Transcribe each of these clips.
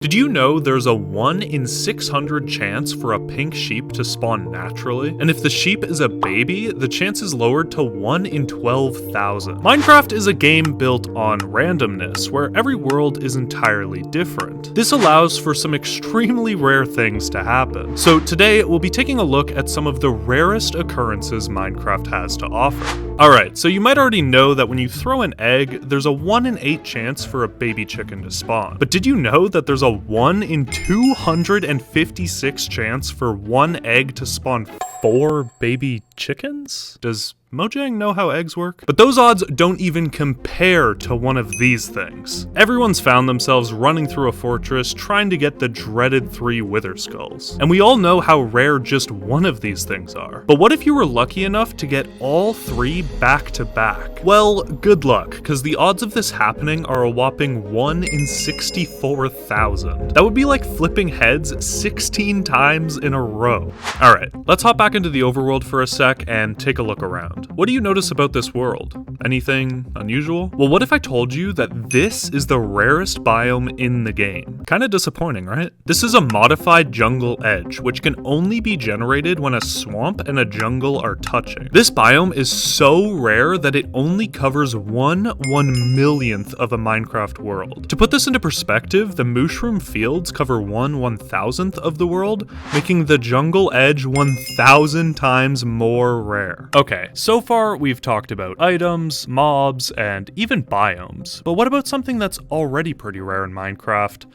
Did you know there's a 1 in 600 chance for a pink sheep to spawn naturally? And if the sheep is a baby, the chance is lowered to 1 in 12,000. Minecraft is a game built on randomness, where every world is entirely different. This allows for some extremely rare things to happen. So today, we'll be taking a look at some of the rarest occurrences Minecraft has to offer. Alright, so you might already know that when you throw an egg, there's a 1 in 8 chance for a baby chicken to spawn. But did you know that there's a 1 in 256 chance for one egg to spawn 4 baby chickens? Does Mojang know how eggs work? But those odds don't even compare to one of these things. Everyone's found themselves running through a fortress trying to get the dreaded 3 wither skulls. And we all know how rare just one of these things are. But what if you were lucky enough to get all 3 back to back? Well, good luck, because the odds of this happening are a whopping 1 in 64,000. That would be like flipping heads 16 times in a row. Alright, let's hop back into the overworld for a sec and take a look around. What do you notice about this world? Anything unusual? Well, what if I told you that this is the rarest biome in the game? Kinda disappointing, right? This is a modified jungle edge, which can only be generated when a swamp and a jungle are touching. This biome is so rare that it only covers 1/1,000,000th of a Minecraft world. To put this into perspective, the mushroom fields cover 1/1000th of the world, making the jungle edge 1,000 times more rare. Okay, so far we've talked about items, mobs, and even biomes. But what about something that's already pretty rare in Minecraft?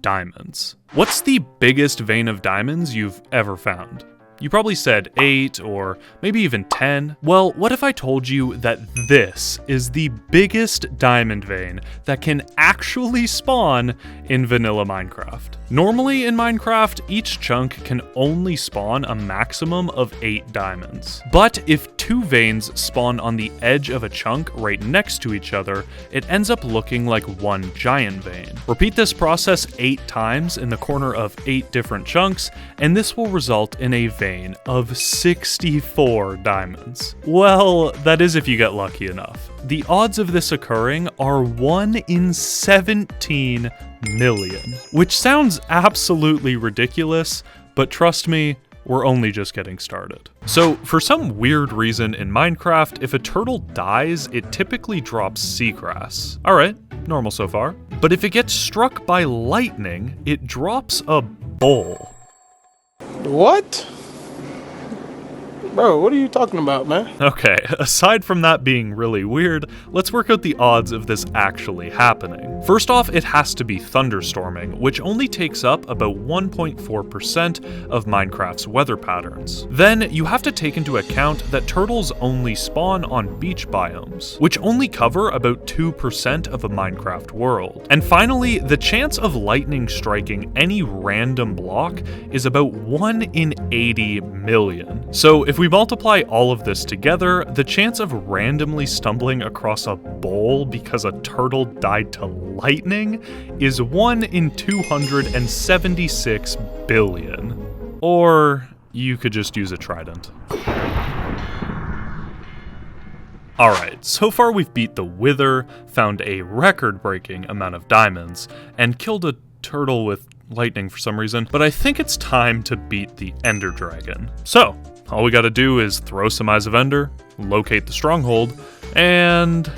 Diamonds. What's the biggest vein of diamonds you've ever found? You probably said 8 or maybe even 10. Well, what if I told you that this is the biggest diamond vein that can actually spawn in vanilla Minecraft? Normally in Minecraft, each chunk can only spawn a maximum of 8 diamonds. But if 2 veins spawn on the edge of a chunk right next to each other, it ends up looking like one giant vein. Repeat this process 8 times in the corner of 8 different chunks, and this will result in a vein of 64 diamonds. Well, that is if you get lucky enough. The odds of this occurring are 1 in 17 million, which sounds absolutely ridiculous, but trust me, we're only just getting started. So, for some weird reason in Minecraft, if a turtle dies, it typically drops seagrass. Alright, normal so far. But if it gets struck by lightning, it drops a bowl. What? Bro, what are you talking about, man? Okay, aside from that being really weird, let's work out the odds of this actually happening. First off, it has to be thunderstorming, which only takes up about 1.4% of Minecraft's weather patterns. Then, you have to take into account that turtles only spawn on beach biomes, which only cover about 2% of a Minecraft world. And finally, the chance of lightning striking any random block is about 1 in 80 million. So if we multiply all of this together, the chance of randomly stumbling across a bowl because a turtle died to lightning is 1 in 276 billion. Or you could just use a trident. Alright, so far we've beat the Wither, found a record-breaking amount of diamonds, and killed a turtle with lightning for some reason, but I think it's time to beat the Ender Dragon. So, all we gotta do is throw some Eyes of Ender, locate the stronghold, and...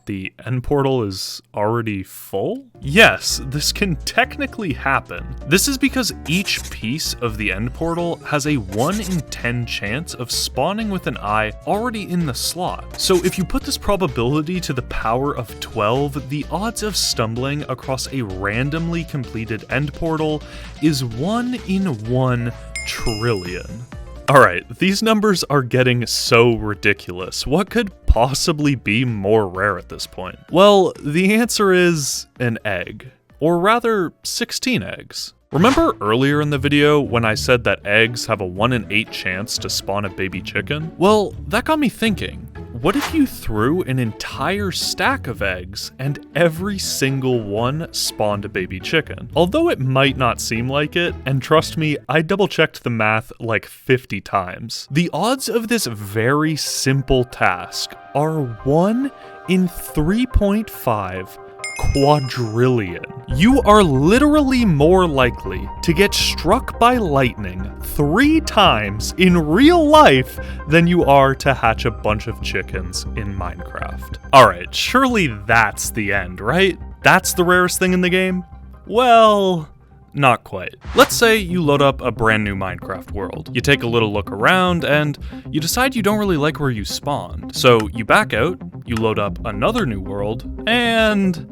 the end portal is already full? Yes, this can technically happen. This is because each piece of the end portal has a 1 in 10 chance of spawning with an eye already in the slot. So if you put this probability to the power of 12, the odds of stumbling across a randomly completed end portal is 1 in 1 trillion. Alright, these numbers are getting so ridiculous. What could possibly be more rare at this point? Well, the answer is an egg. Or rather, 16 eggs. Remember earlier in the video when I said that eggs have a 1 in 8 chance to spawn a baby chicken? Well, that got me thinking. What if you threw an entire stack of eggs and every single one spawned a baby chicken? Although it might not seem like it, and trust me, I double-checked the math like 50 times. The odds of this very simple task are 1 in 3.5 quadrillion. You are literally more likely to get struck by lightning 3 times in real life than you are to hatch a bunch of chickens in Minecraft. Alright, surely that's the end, right? That's the rarest thing in the game? Well, not quite. Let's say you load up a brand new Minecraft world. You take a little look around, and you decide you don't really like where you spawned. So you back out, you load up another new world, and...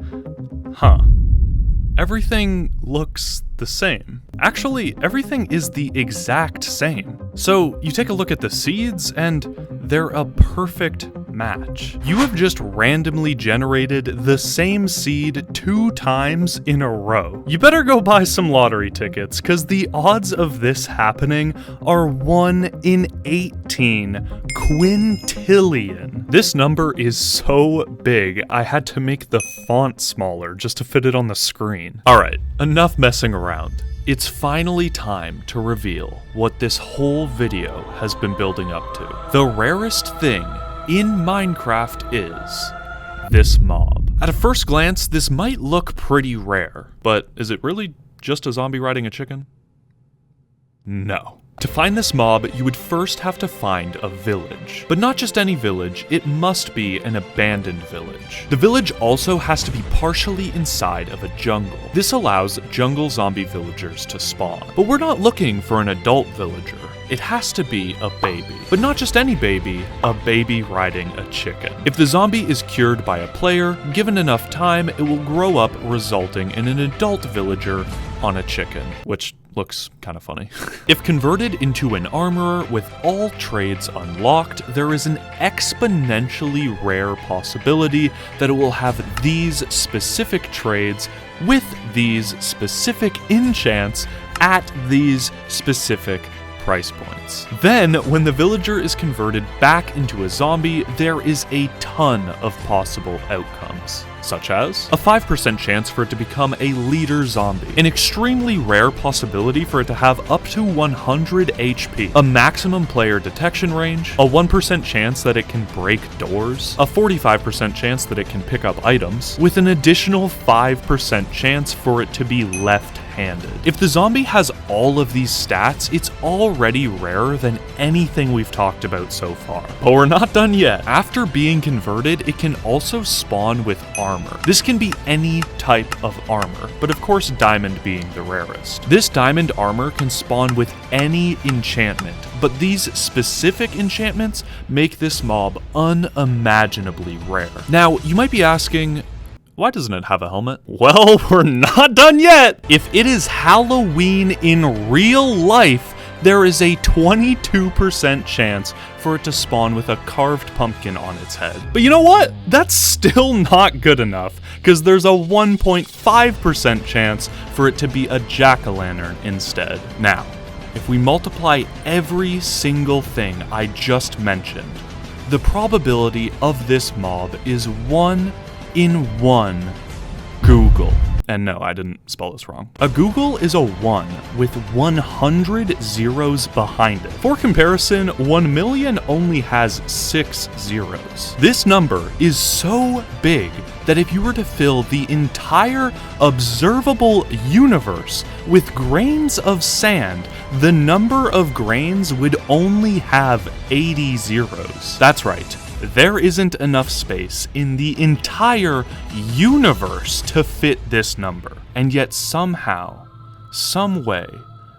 everything looks the same. Actually, everything is the exact same. So you take a look at the seeds, and they're a perfect match. You have just randomly generated the same seed 2 times in a row. You better go buy some lottery tickets, cause the odds of this happening are 1 in 18 quintillion. This number is so big, I had to make the font smaller just to fit it on the screen. Alright, enough messing around. It's finally time to reveal what this whole video has been building up to. The rarest thing in Minecraft is this mob. At a first glance, this might look pretty rare, but is it really just a zombie riding a chicken? No. To find this mob, you would first have to find a village. But not just any village, it must be an abandoned village. The village also has to be partially inside of a jungle. This allows jungle zombie villagers to spawn. But we're not looking for an adult villager. It has to be a baby. But not just any baby, a baby riding a chicken. If the zombie is cured by a player, given enough time, it will grow up, resulting in an adult villager on a chicken, which looks kind of funny. If converted into an armorer with all trades unlocked, there is an exponentially rare possibility that it will have these specific trades with these specific enchants at these specific price points. Then, when the villager is converted back into a zombie, there is a ton of possible outcomes, such as a 5% chance for it to become a leader zombie, an extremely rare possibility for it to have up to 100 HP, a maximum player detection range, a 1% chance that it can break doors, a 45% chance that it can pick up items, with an additional 5% chance for it to be left-handed. If the zombie has all of these stats, it's already rarer than anything we've talked about so far. But we're not done yet. After being converted, it can also spawn with armor. This can be any type of armor, but of course diamond being the rarest. This diamond armor can spawn with any enchantment, but these specific enchantments make this mob unimaginably rare. Now, you might be asking, why doesn't it have a helmet? Well, we're not done yet! If it is Halloween in real life, there is a 22% chance for it to spawn with a carved pumpkin on its head. But you know what? That's still not good enough, because there's a 1.5% chance for it to be a jack-o'-lantern instead. Now, if we multiply every single thing I just mentioned, the probability of this mob is 1 in 1 Google. And no, I didn't spell this wrong. A Google is a 1 with 100 zeros behind it. For comparison, 1 million only has 6 zeros. This number is so big that if you were to fill the entire observable universe with grains of sand, the number of grains would only have 80 zeros. That's right. There isn't enough space in the entire universe to fit this number. And yet somehow, some way,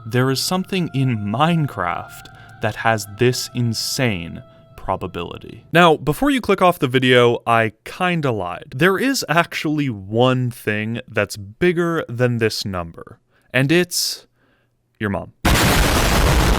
there is something in Minecraft that has this insane probability. Now, before you click off the video, I kinda lied. There is actually one thing that's bigger than this number, and it's your mom.